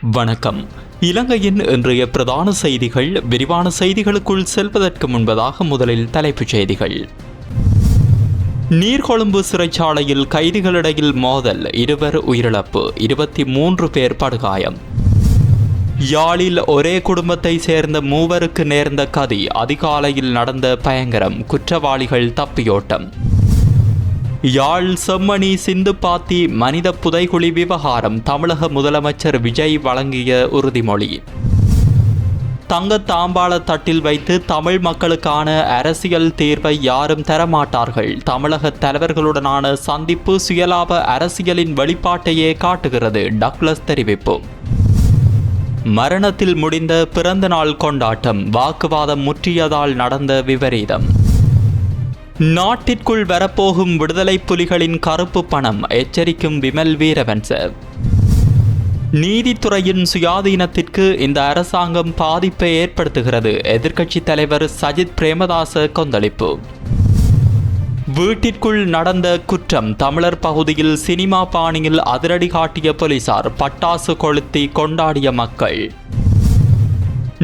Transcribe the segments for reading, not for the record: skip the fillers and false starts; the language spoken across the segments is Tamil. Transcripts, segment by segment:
வணக்கம். இலங்கையின் இன்றைய பிரதான செய்திகள். விரிவான செய்திகளுக்குள் செல்வதற்கு முன்பதாக முதலில் தலைப்புச் செய்திகள். நீர்கொழும்பு சிறைச்சாலையில் கைதிகளிடையில் மோதல், 2 உயிரிழப்பு, 23 பேர் படுகாயம். யாழில் ஒரே குடும்பத்தை சேர்ந்த 3 நேர்ந்த கதி, அதிகாலையில் நடந்த பயங்கரம், குற்றவாளிகள் தப்பியோட்டம். யாழ் செம்மணி சிந்துப்பாத்தி மனித புதைகுழி விவகாரம், தமிழக முதலமைச்சர் விஜய் வழங்கிய உறுதிமொழி. தங்க தாம்பாள தட்டில் வைத்து தமிழ் மக்களுக்கான அரசியல் தீர்வை யாரும் தரமாட்டார்கள். தமிழக தலைவர்களுடனான சந்திப்பு சுயலாப அரசியலின் வெளிப்பாட்டையே காட்டுகிறது. டக்ளஸ் தெரிவிப்பு. மரணத்தில் முடிந்த பிறந்த நாள் கொண்டாட்டம், வாக்குவாதம் முற்றியதால் நடந்த விபரீதம். நாட்டிற்குள் வரப்போகும் விடுதலை புலிகளின் கருப்பு பணம், எச்சரிக்கும் விமல் வீரவன்ச. நீதித்துறையின் சுயாதீனத்திற்கு இந்த அரசாங்கம் பாதிப்பை ஏற்படுத்துகிறது. எதிர்க்கட்சித் தலைவர் சஜித் பிரேமதாச கொந்தளிப்பு. வீட்டிற்குள் நடந்த குற்றம், தமிழர் பகுதியில் சினிமா பாணியில் அதிரடி காட்டிய போலீசார், பட்டாசு கொளுத்தி கொண்டாடிய மக்கள்.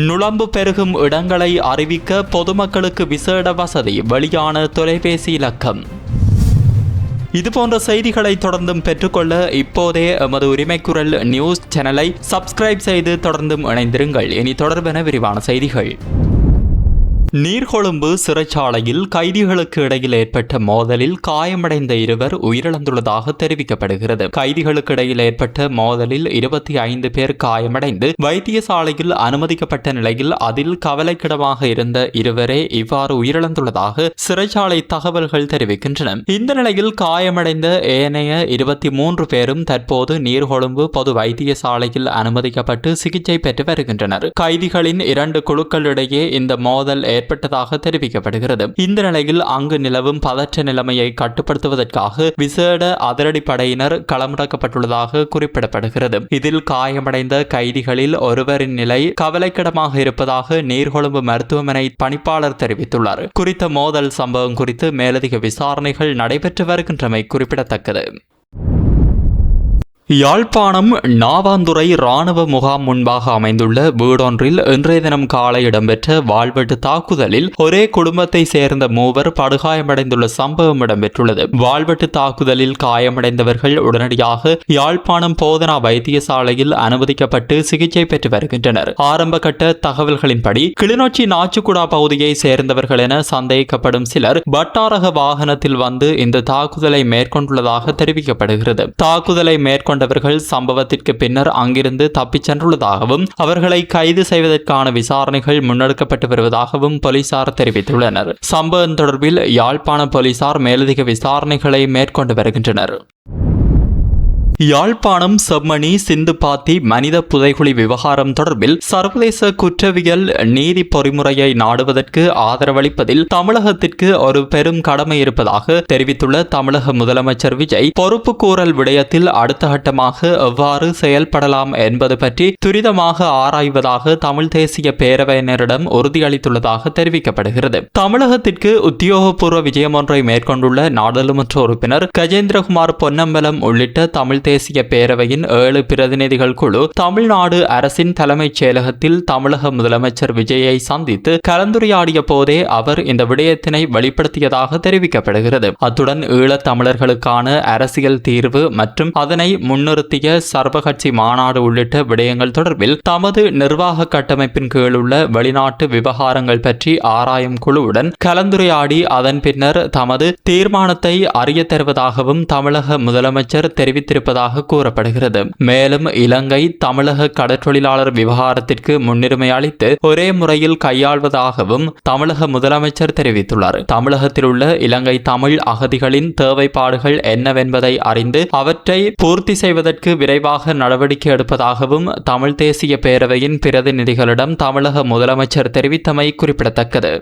நுளம்பு பெருகும் இடங்களை அறிவிக்க பொதுமக்களுக்கு விசேட வசதி, வெளியான தொலைபேசி இலக்கம். இதுபோன்ற செய்திகளை தொடர்ந்தும் பெற்றுக்கொள்ள இப்போதே எமது உரிமைக்குரல் நியூஸ் சேனலை சப்ஸ்கிரைப் செய்து தொடர்ந்தும் இணைந்திருங்கள். இனி தொடர்பென விரிவான செய்திகள். நீர்கொழும்பு சிறைச்சாலையில் கைதிகளுக்கு இடையில் ஏற்பட்ட மோதலில் காயமடைந்த 2 உயிரிழந்துள்ளதாக தெரிவிக்கப்படுகிறது. கைதிகளுக்கு இடையில் ஏற்பட்ட மோதலில் 25 பேர் காயமடைந்து வைத்தியசாலையில் அனுமதிக்கப்பட்ட நிலையில் அதில் கவலைக்கிடமாக இருந்த 2 இவ்வாறு உயிரிழந்துள்ளதாக சிறைச்சாலை தகவல்கள் தெரிவிக்கின்றன. இந்த நிலையில் காயமடைந்த ஏனைய 23 பேரும் தற்போது நீர்கொழும்பு பொது வைத்தியசாலையில் அனுமதிக்கப்பட்டு சிகிச்சை பெற்று வருகின்றனர். கைதிகளின் 2 குழுக்களிடையே இந்த மோதல் ஏற்பட்டதாக தெரிவிக்கப்படுகிறது. இந்த நிலையில் அங்கு நிலவும் பதற்ற நிலைமையை கட்டுப்படுத்துவதற்காக விசேட அதிரடி படையினர் களமிறக்கப்பட்டுள்ளதாக குறிப்பிடப்படுகிறது. இதில் காயமடைந்த கைதிகளில் ஒருவரின் நிலை கவலைக்கிடமாக இருப்பதாக நீர்கொழும்பு மருத்துவமனை பணிப்பாளர் தெரிவித்துள்ளார். குறித்த மோதல் சம்பவம் குறித்து மேலதிக விசாரணைகள் நடைபெற்று வருகின்றமை குறிப்பிடத்தக்கது. யாழ்ப்பாணம் நாவாந்துறை இராணுவ முகாம் முன்பாக அமைந்துள்ள வீடொன்றில் இன்றைய தினம் காலை இடம்பெற்ற வாள்வெட்டு தாக்குதலில் ஒரே குடும்பத்தை சேர்ந்த 3 படுகாயமடைந்துள்ள சம்பவம் இடம்பெற்றுள்ளது. வாள்வெட்டு தாக்குதலில் காயமடைந்தவர்கள் உடனடியாக யாழ்ப்பாணம் போதனா வைத்தியசாலையில் அனுமதிக்கப்பட்டு சிகிச்சை பெற்று வருகின்றனர். ஆரம்ப கட்ட தகவல்களின்படி கிளிநொச்சி நாச்சுக்குடா பகுதியை சேர்ந்தவர்கள் என சந்தேகிக்கப்படும் சிலர் வட்டாரக வாகனத்தில் வந்து இந்த தாக்குதலை மேற்கொண்டுள்ளதாக தெரிவிக்கப்படுகிறது. தாக்குதலை மேற்கொண்டவர்கள் சம்பவத்திற்கு பின்னர் அங்கிருந்து தப்பிச் சென்றுள்ளதாகவும் அவர்களை கைது செய்வதற்கான விசாரணைகள் முன்னெடுக்கப்பட்டு வருவதாகவும் போலீசார் தெரிவித்துள்ளனர். சம்பவம் தொடர்பில் யாழ்ப்பாண போலீசார் மேலதிக விசாரணைகளை மேற்கொண்டு வருகின்றனர். யாழ்ப்பாணம் செம்மணி சிந்துப்பாத்தி மனித புதைகுழி விவகாரம் தொடர்பில் சர்வதேச குற்றவியல் நீதி பொறிமுறையை நாடுவதற்கு ஆதரவளிப்பதில் தமிழகத்திற்கு ஒரு பெரும் கடமை இருப்பதாக தெரிவித்துள்ள தமிழக முதலமைச்சர் விஜய், பொறுப்பு கூறல் விடயத்தில் அடுத்த கட்டமாக எவ்வாறு செயல்படலாம் என்பது பற்றி துரிதமாக ஆராய்வதாக தமிழ் தேசிய பேரவையினரிடம் உறுதியளித்துள்ளதாக தெரிவிக்கப்படுகிறது. தமிழகத்திற்கு உத்தியோகபூர்வ விஜயம் ஒன்றை மேற்கொண்டுள்ள நாடாளுமன்ற உறுப்பினர் கஜேந்திரகுமார் பொன்னம்பலம் உள்ளிட்ட தமிழ் தேசிய பேரவையின் 7 பிரதிநிதிகள் குழு தமிழ்நாடு அரசின் தலைமைச் செயலகத்தில் தமிழக முதலமைச்சர் விஜயை சந்தித்து கலந்துரையாடிய போதே அவர் இந்த விடயத்தினை வெளிப்படுத்தியதாக தெரிவிக்கப்படுகிறது. அத்துடன் ஈழத் தமிழர்களுக்கான அரசியல் தீர்வு மற்றும் அதனை முன்னிறுத்திய சர்வகட்சி மாநாடு உள்ளிட்ட விடயங்கள் தொடர்பில் தமது நிர்வாக கட்டமைப்பின் கீழ் உள்ள வெளிநாட்டு விவகாரங்கள் பற்றி ஆராயும் குழுவுடன் கலந்துரையாடி அதன் பின்னர் தமது தீர்மானத்தை அறிய தருவதாகவும் தமிழக முதலமைச்சர் தெரிவித்திருப்பதாக கூறப்படுகிறது. மேலும் இலங்கை தமிழக கடற்றொழிலாளர் விவகாரத்திற்கு முன்னுரிமை அளித்து ஒரே முறையில் கையாள்வதாகவும் தமிழக முதலமைச்சர் தெரிவித்துள்ளார். தமிழகத்தில் உள்ள இலங்கை தமிழ் அகதிகளின் தேவைப்பாடுகள் என்னவென்பதை அறிந்து அவற்றை பூர்த்தி செய்வதற்கு விரைவாக நடவடிக்கை எடுப்பதாகவும் தமிழ் தேசிய பேரவையின் பிரதிநிதிகளிடம் தமிழக முதலமைச்சர் தெரிவித்தமை குறிப்பிடத்தக்கது.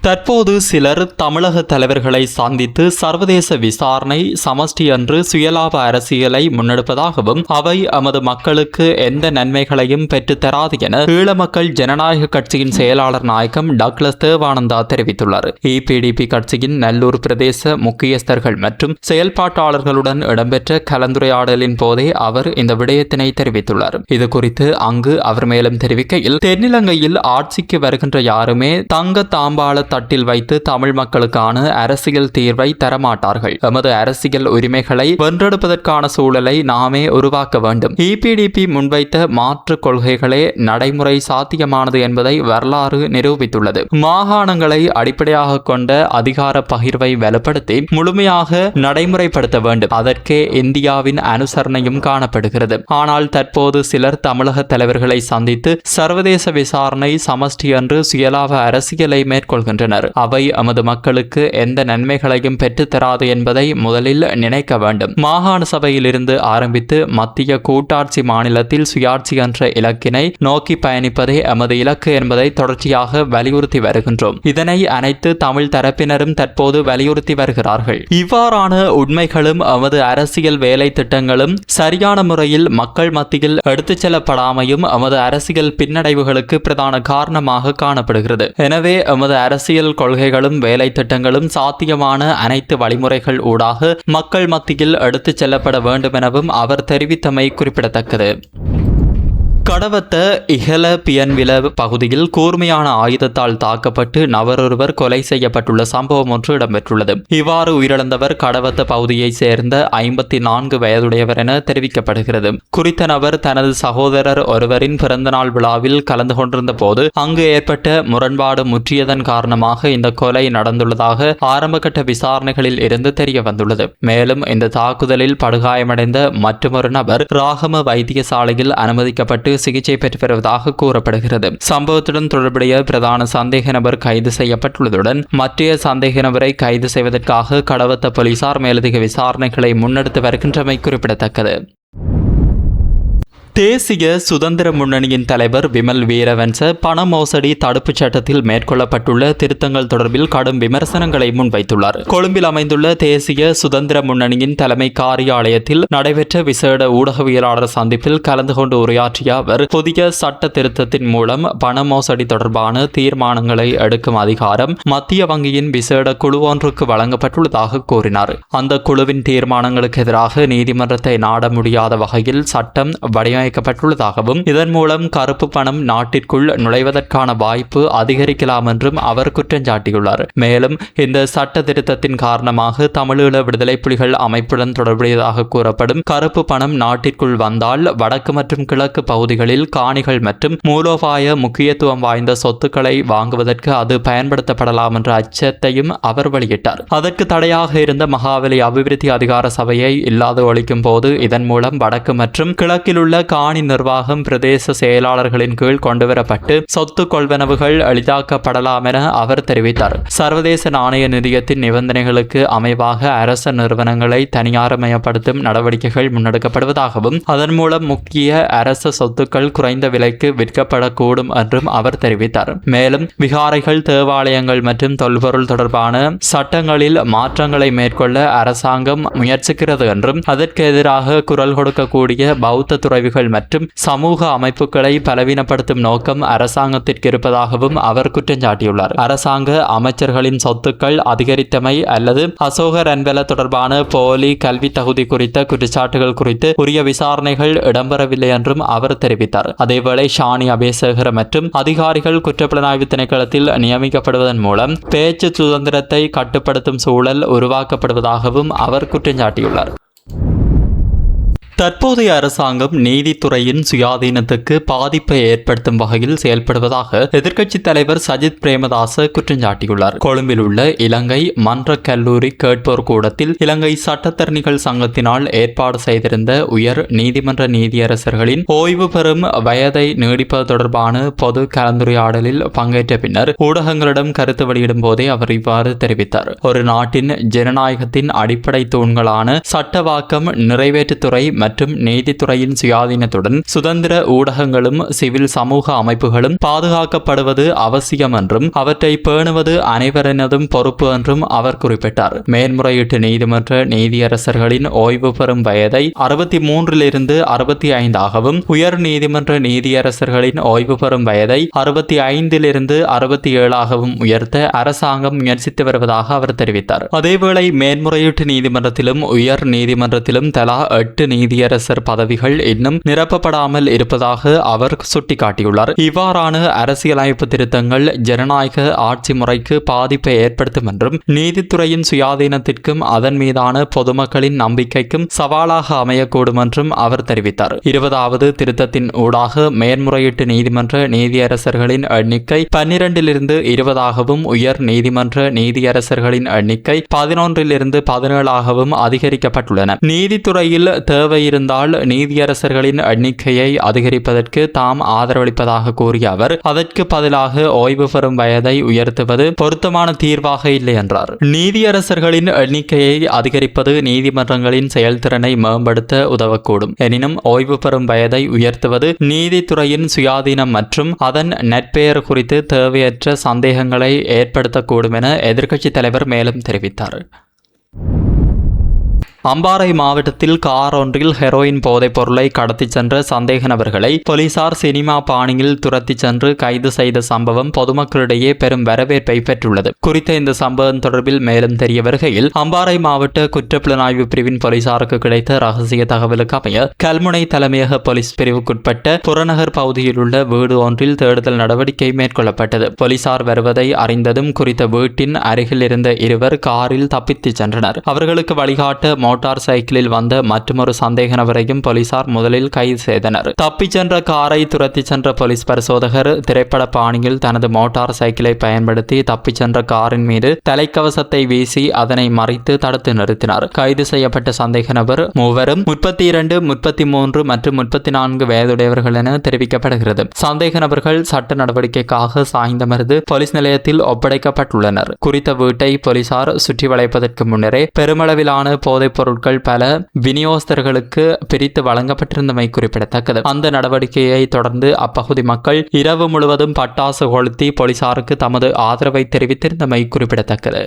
தற்போது சிலர் தமிழக தலைவர்களை சந்தித்து சர்வதேச விசாரணை சமஷ்டி என்று சுயலாப அரசியலை முன்னெடுப்பதாகவும் அவை எமது மக்களுக்கு எந்த நன்மைகளையும் பெற்றுத்தராது என ஈழ மக்கள் ஜனநாயக கட்சியின் செயலாளர் நாயகம் டக்ளஸ் தேவானந்தா தெரிவித்துள்ளார். EPDP கட்சியின் நல்லூர் பிரதேச முக்கியஸ்தர்கள் மற்றும் செயல்பாட்டாளர்களுடன் இடம்பெற்ற கலந்துரையாடலின் போதே அவர் இந்த விடயத்தினை தெரிவித்துள்ளார். இதுகுறித்து அங்கு அவர் மேலும் தெரிவிக்கையில், தென்னிலங்கையில் ஆட்சிக்கு வருகின்ற யாருமே தங்க தாம்பாள தட்டில் வைத்து தமிழ் மக்களுக்கான அரசியல் தீர்வை தரமாட்டார்கள். எமது அரசியல் உரிமைகளை வென்றெடுப்பதற்கான சூழலை நாமே உருவாக்க வேண்டும். EPDP முன்வைத்த மாற்று கொள்கைகளே நடைமுறை சாத்தியமானது என்பதை வரலாறு நிரூபித்துள்ளது. மாகாணங்களை அடிப்படையாக கொண்ட அதிகார பகிர்வை வலுப்படுத்தி முழுமையாக நடைமுறைப்படுத்த வேண்டும். அதற்கே இந்தியாவின் அனுசரணையும் காணப்படுகிறது. ஆனால் தற்போது சிலர் தமிழக தலைவர்களை சந்தித்து சர்வதேச விசாரணை சமஷ்டி என்று சுயலாப அரசியலை மேற்கொள்கின்றனர். அவை எமது மக்களுக்கு எந்த நன்மைகளையும் பெற்றுத்தராது என்பதை முதலில் நினைக்க வேண்டும். மாகாண சபையில் இருந்து ஆரம்பித்து மத்திய கூட்டாட்சி மாநிலத்தில் சுயாட்சி என்ற இலக்கினை நோக்கி பயணிப்பதே எமது இலக்கு என்பதை தொடர்ச்சியாக வலியுறுத்தி வருகின்றோம். இதனை அனைத்து தமிழ் தரப்பினரும் தற்போது வலியுறுத்தி வருகிறார்கள். இவ்வாறான உண்மைகளும் எமது அரசியல் வேலை திட்டங்களும் சரியான முறையில் மக்கள் மத்தியில் எடுத்துச் செல்லப்படாமையும் எமது அரசியல் பின்னடைவுகளுக்கு பிரதான காரணமாக காணப்படுகிறது. எனவே எமது அரசியல் கொள்கைகளும் வேலை திட்டங்களும் சாத்தியமான அனைத்து வழிமுறைகள் ஊடாக மக்கள் மத்தியில் எடுத்துச் செல்லப்பட வேண்டும் எனவும் அவர் தெரிவித்தமை குறிப்பிடத்தக்கது. கடவத்த இகல பியன்வில பகுதியில் கூர்மையான ஆயுதத்தால் தாக்கப்பட்டு நபரொருவர் கொலை செய்யப்பட்டுள்ள சம்பவம் ஒன்று இடம்பெற்றுள்ளது. இவ்வாறு உயிரிழந்தவர் கடவத்த பகுதியைச் சேர்ந்த 54 வயதுடையவர் என தெரிவிக்கப்படுகிறது. குறித்த நபர் தனது சகோதரர் ஒருவரின் பிறந்தநாள் விழாவில் கலந்து கொண்டிருந்த போது அங்கு ஏற்பட்ட முரண்பாடு முற்றியதன் காரணமாக இந்த கொலை நடந்துள்ளதாக ஆரம்பகட்ட விசாரணைகளில் இருந்து தெரிய வந்துள்ளது. மேலும் இந்த தாக்குதலில் படுகாயமடைந்த மற்றொரு நபர் ராகம வைத்தியசாலையில் அனுமதிக்கப்பட்டு சிகிச்சை பெற்று வருவதாக கூறப்படுகிறது. சம்பவத்துடன் தொடர்புடைய பிரதான சந்தேக நபர் கைது செய்யப்பட்டுள்ளதுடன் மற்ற சந்தேக நபரை கைது செய்வதற்காக கடவத்த போலீசார் மேலதிக விசாரணைகளை முன்னெடுத்து வருகின்றமை குறிப்பிடத்தக்கது. தேசிய சுதந்திர முன்னணியின் தலைவர் விமல் வீரவன்ச பண மோசடி தடுப்புச் சட்டத்தில் மேற்கொள்ளப்பட்டுள்ள திருத்தங்கள் தொடர்பில் கடும் விமர்சனங்களை முன்வைத்துள்ளார். கொழும்பில் அமைந்துள்ள தேசிய சுதந்திர முன்னணியின் தலைமை காரியாலயத்தில் நடைபெற்ற விசேட ஊடகவியலாளர் சந்திப்பில் கலந்து கொண்டு உரையாற்றிய அவர், புதிய சட்ட திருத்தத்தின் மூலம் பண மோசடி தொடர்பான தீர்மானங்களை எடுக்கும் அதிகாரம் மத்திய வங்கியின் விசேட குழு ஒன்றுக்கு வழங்கப்பட்டுள்ளதாக கூறினார். அந்த குழுவின் தீர்மானங்களுக்கு எதிராக நீதிமன்றத்தை நாட முடியாத வகையில் சட்டம் வடிவமைக்கப்பட்டுள்ளதாகவும் இதன் மூலம் கருப்பு பணம் நாட்டிற்குள் நுழைவதற்கான வாய்ப்பு அதிகரிக்கலாம் என்றும் அவர் குற்றம் சாட்டியுள்ளார். மேலும் இந்த சட்ட திருத்தத்தின் காரணமாக தமிழீழ விடுதலை புலிகள் அமைப்புடன் தொடர்புடையதாக கூறப்படும் கருப்பு பணம் நாட்டிற்குள் வந்தால் வடக்கு மற்றும் கிழக்கு பகுதிகளில் காணிகள் மற்றும் மூலோபாய முக்கியத்துவம் வாய்ந்த சொத்துக்களை வாங்குவதற்கு அது பயன்படுத்தப்படலாம் என்ற அச்சத்தையும் அவர் வெளியிட்டார். அதற்கு தடையாக இருந்த மகாவலி அபிவிருத்தி அதிகார சபையை இல்லாது ஒழிக்கும் போது இதன் மூலம் வடக்கு மற்றும் கிழக்கில் உள்ள காணி நிர்வாகம் பிரதேச செயலாளர்களின் கீழ் கொண்டுவரப்பட்டு சொத்து கொள்வனவுகள் எளிதாக்கப்படலாம் என அவர் தெரிவித்தார். சர்வதேச நாணய நிதியத்தின் நிபந்தனைகளுக்கு அமைவாக அரச நிறுவனங்களை தனியார்மயப்படுத்தும் நடவடிக்கைகள் முன்னெடுக்கப்படுவதாகவும் அதன் மூலம் முக்கிய அரச சொத்துக்கள் குறைந்த விலைக்கு விற்கப்படக்கூடும் என்றும் அவர் தெரிவித்தார். மேலும் விகாரைகள், தேவாலயங்கள் மற்றும் தொல்பொருள் தொடர்பான சட்டங்களில் மாற்றங்களை மேற்கொள்ள அரசாங்கம் முயற்சிக்கிறது என்றும் அதற்கு எதிராக குரல் கொடுக்கக்கூடிய பௌத்த துறவிகள் மற்றும் சமூக அமைப்புகளை பலவீனப்படுத்தும் நோக்கம் அரசாங்கத்திற்கு இருப்பதாகவும் அவர் குற்றம் சாட்டியுள்ளார். அரசாங்க அமைச்சர்களின் சொத்துக்கள் அதிகரித்தமை அல்லது அசோக ரன்வெல தொடர்பான போலி கல்வி தகுதி குறித்த குற்றச்சாட்டுகள் குறித்து உரிய விசாரணைகள் இடம்பெறவில்லை என்றும் அவர் தெரிவித்தார். அதேவேளை ஷானி அபேசேகர மற்றும் அதிகாரிகள் குற்றப்புலனாய்வு திணைக்களத்தில் நியமிக்கப்படுவதன் மூலம் பேச்சு சுதந்திரத்தை கட்டுப்படுத்தும் சூழல் உருவாக்கப்படுவதாகவும் அவர் குற்றம் சாட்டியுள்ளார். தற்போதைய அரசாங்கம் நீதித்துறையின் சுயாதீனத்துக்கு பாதிப்பை ஏற்படுத்தும் வகையில் செயல்படுவதாக எதிர்க்கட்சித் தலைவர் சஜித் பிரேமதாச குற்றம் சாட்டியுள்ளார். கொழும்பில் உள்ள இலங்கை மன்ற கல்லூரி கேட்போர் கூடத்தில் இலங்கை சட்டத்தரணிகள் சங்கத்தினால் ஏற்பாடு செய்திருந்த உயர் நீதிமன்ற நீதியரசர்களின் ஓய்வு பெறும் வயதை நீடிப்பது தொடர்பான பொது கலந்துரையாடலில் பங்கேற்ற பின்னர் ஊடகங்களிடம் கருத்து வெளியிடும் போதே அவர் இவ்வாறு தெரிவித்தார். ஒரு நாட்டின் ஜனநாயகத்தின் அடிப்படை தூண்களான சட்டவாக்கம், நிறைவேற்றுத்துறை மற்றும் நீதித்துறையின் சுயாதீனத்துடன் சுதந்திர ஊடகங்களும் சிவில் சமூக அமைப்புகளும் பாதுகாக்கப்படுவது அவசியம் என்றும் அவற்றை பேணுவது அனைவரினதும் பொறுப்பு என்றும் அவர் குறிப்பிட்டார். மேன்முறையீட்டு நீதிமன்ற நீதியரசர்களின் ஓய்வு பெறும் வயதை 63 65ஆகவும் உயர் நீதிமன்ற நீதியரசர்களின் ஓய்வு பெறும் வயதை 65 67ஆகவும் உயர்த்த அரசாங்கம் முயற்சித்து வருவதாக அவர் தெரிவித்தார். அதேவேளை மேன்முறையீட்டு நீதிமன்றத்திலும் உயர் நீதிமன்றத்திலும் தலா 8 நீதியரசர் பதவிகள் இன்னும் நிரப்பப்படாமல் இருப்பதாக அவர் சுட்டிக்காட்டியுள்ளார். இவ்வாறான அரசியலமைப்பு திருத்தங்கள் ஜனநாயக ஆட்சி முறைக்கு பாதிப்பை ஏற்படுத்தும் என்றும் நீதித்துறையின் சுயாதீனத்திற்கும் அதன் மீதான பொதுமக்களின் நம்பிக்கைக்கும் சவாலாக அமையக்கூடும் என்றும் அவர் தெரிவித்தார். 20வது திருத்தத்தின் ஊடாக மேன்முறையீட்டு நீதிமன்ற நீதியரசர்களின் எண்ணிக்கை 12 20ஆகவும் உயர் நீதிமன்ற நீதியரசர்களின் எண்ணிக்கை 11 17ஆகவும் அதிகரிக்கப்பட்டுள்ளன. நீதித்துறையில் தேவை இருந்தால் நீதியரசர்களின் எண்ணிக்கையை அதிகரிப்பதற்கு தாம் ஆதரவளிப்பதாக கூறிய அவர் அதற்கு பதிலாக ஓய்வு பெறும் வயதை உயர்த்துவது பொருத்தமான தீர்வாக இல்லை என்றார். நீதியரசர்களின் எண்ணிக்கையை அதிகரிப்பது நீதிமன்றங்களின் செயல்திறனை மேம்படுத்த உதவக்கூடும். எனினும் ஓய்வு பெறும் வயதை உயர்த்துவது நீதித்துறையின் சுயாதீனம் மற்றும் அதன் நற்பெயர் குறித்து தேவையற்ற சந்தேகங்களை ஏற்படுத்தக்கூடும் என எதிர்க்கட்சித் தலைவர் மேலும் தெரிவித்தார். அம்பாறை மாவட்டத்தில் கார் ஒன்றில் ஹெரோயின் போதைப் பொருளை கடத்திச் சென்ற சந்தேக நபர்களை போலீசார் சினிமா பாணியில் துரத்திச் சென்று கைது செய்த சம்பவம் பொதுமக்களிடையே பெரும் வரவேற்பை பெற்றுள்ளது. குறித்த இந்த சம்பவம் தொடர்பில் மேலும் தெரிய வருகையில் அம்பாறை மாவட்ட குற்றப்புலனாய்வு பிரிவின் போலீசாருக்கு கிடைத்த ரகசிய தகவலுக்கு அமைய கல்முனை தலைமையக போலீஸ் பிரிவுக்குட்பட்ட புறநகர் பகுதியில் உள்ள வீடு ஒன்றில் தேடுதல் நடவடிக்கை மேற்கொள்ளப்பட்டது. போலீசார் வருவதை அறிந்ததும் குறித்த வீட்டின் அருகில் இருந்த இருவர் காரில் தப்பித்துச் சென்றனர். அவர்களுக்கு வழிகாட்ட மோட்டார் சைக்கிளில் வந்த மற்றொரு சந்தேக நபரையும் போலீசார் முதலில் கைது செய்தனர். தப்பிச் சென்ற காரை துரத்தி சென்ற போலீஸ் பரிசோதகர் திரைப்பட பாணியில் தனது மோட்டார் சைக்கிளை பயன்படுத்தி தப்பிச் சென்ற காரின் மீது தலைக்கவசத்தை வீசி அதனை மறைத்து தடுத்து நிறுத்தினார். கைது செய்யப்பட்ட சந்தேக நபர் மூவரும் 32, 33 மற்றும் 34 வயதுடையவர்கள் என தெரிவிக்கப்படுகிறது. சந்தேக நபர்கள் சட்ட நடவடிக்கைக்காக சாய்ந்தமர்ந்து போலீஸ் நிலையத்தில் ஒப்படைக்கப்பட்டுள்ளனர். குறித்த வீட்டை போலீசார் சுற்றி வளைப்பதற்கு முன்னரே பெருமளவிலான போதைப் பொருட்கள் பல விநியோகஸ்தர்களுக்கு பிரித்து வழங்கப்பட்டிருந்தமை குறிப்பிடத்தக்கது. அந்த நடவடிக்கையை தொடர்ந்து அப்பகுதி மக்கள் இரவு முழுவதும் பட்டாசு கொளுத்தி போலீசாருக்கு தமது ஆதரவை தெரிவித்திருந்தமை குறிப்பிடத்தக்கது.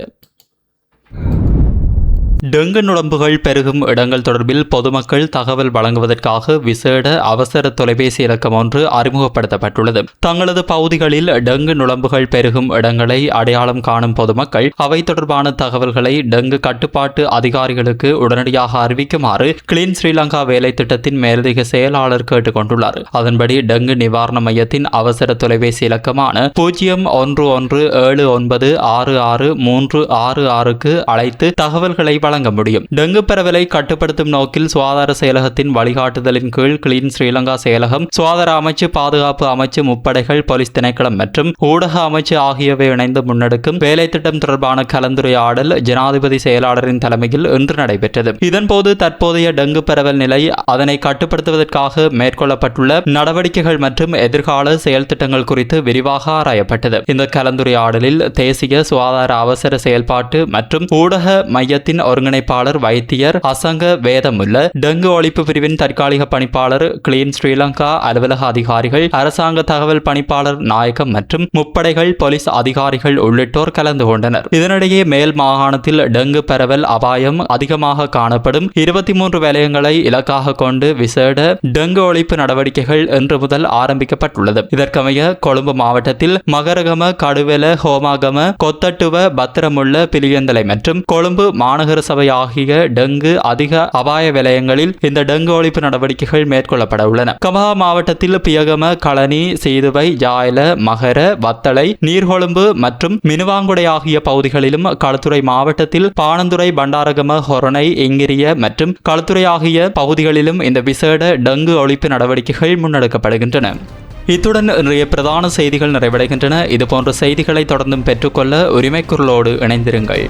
டெங்கு நுளம்புகள் பெருகும் இடங்கள் தொடர்பில் பொதுமக்கள் தகவல் வழங்குவதற்காக விசேட அவசர தொலைபேசி இலக்கம் ஒன்று அறிமுகப்படுத்தப்பட்டுள்ளது. தங்களது பகுதிகளில் டெங்கு நுளம்புகள் பெருகும் இடங்களை அடையாளம் காணும் பொதுமக்கள் அவை தொடர்பான தகவல்களை டெங்கு கட்டுப்பாட்டு அதிகாரிகளுக்கு உடனடியாக அறிவிக்குமாறு கிளீன் ஸ்ரீலங்கா வேலை திட்டத்தின் மேலதிக செயலாளர் கேட்டுக் கொண்டுள்ளார். அதன்படி டெங்கு நிவாரண மையத்தின் அவசர தொலைபேசி இலக்கமான 0111766366க்கு அழைத்து தகவல்களை வழங்க முடியும். டெங்கு பரவலை கட்டுப்படுத்தும் நோக்கில் சுகாதார செயலகத்தின் வழிகாட்டுதலின் கீழ் கிளீன் ஸ்ரீலங்கா செயலகம், சுகாதார அமைச்சு, பாதுகாப்பு அமைச்சு, முப்படைகள், போலீஸ் திணைக்களம் மற்றும் ஊடக அமைச்சு ஆகியவை இணைந்து முன்னெடுக்கும் வேலை திட்டம் தொடர்பான கலந்துரையாடல் ஜனாதிபதி செயலாளரின் தலைமையில் இன்று நடைபெற்றது. இதன்போது தற்போதைய டெங்கு பரவல் நிலை, அதனை கட்டுப்படுத்துவதற்காக மேற்கொள்ளப்பட்டுள்ள நடவடிக்கைகள் மற்றும் எதிர்கால செயல் திட்டங்கள் குறித்து விரிவாக ஆராயப்பட்டது. இந்த கலந்துரையாடலில் தேசிய சுகாதார அவசர செயல்பாட்டு மற்றும் ஊடக மையத்தின் ஒருங்கிணைப்பாளர் வைத்தியர் அசங்க வேதமுல்ல, டெங்கு ஒழிப்பு பிரிவின் தற்காலிக பணிப்பாளர் கிளீன் ஸ்ரீலங்கா அலுவலக அதிகாரிகள், அரசாங்க தகவல் பணிப்பாளர் நாயகம் மற்றும் முப்படைகள், போலீஸ் அதிகாரிகள் உள்ளிட்டோர் கலந்து கொண்டனர். இதனிடையே மேல் மாகாணத்தில் டெங்கு பரவல் அபாயம் அதிகமாக காணப்படும் 23 வலயங்களை இலக்காக கொண்டு விசேட டெங்கு ஒழிப்பு நடவடிக்கைகள் இன்று முதல் ஆரம்பிக்கப்பட்டுள்ளது. இதற்கமைய கொழும்பு மாவட்டத்தில் மகரகம, கடுவெல, ஹோமாகம, கொத்தட்டுவ, பத்திரமுள்ள, பிலியந்தலை மற்றும் கொழும்பு மாநகர சபை ஆகிய டெங்கு அதிக அபாய வலயங்களில் இந்த டெங்கு ஒழிப்பு நடவடிக்கைகள் மேற்கொள்ளப்பட உள்ளன. கமஹா மாவட்டத்தில் பியகம, களனி, சீதுவை, ஜாயல, மகர, வத்தளை, நீர்கொழும்பு மற்றும் மினுவாங்குடை ஆகிய பகுதிகளிலும், களுத்துறை மாவட்டத்தில் பாணந்துறை, பண்டாரகம, ஹொரணை, இங்கிரிய மற்றும் களுத்துறை ஆகிய பகுதிகளிலும் இந்த விசேட டெங்கு ஒழிப்பு நடவடிக்கைகள் முன்னெடுக்கப்படுகின்றன. இத்துடன் இன்றைய பிரதான செய்திகள் நிறைவடைகின்றன. இதுபோன்ற செய்திகளை தொடர்ந்தும் பெற்றுக்கொள்ள உரிமைக்குரலோடு இணைந்திருங்கள்.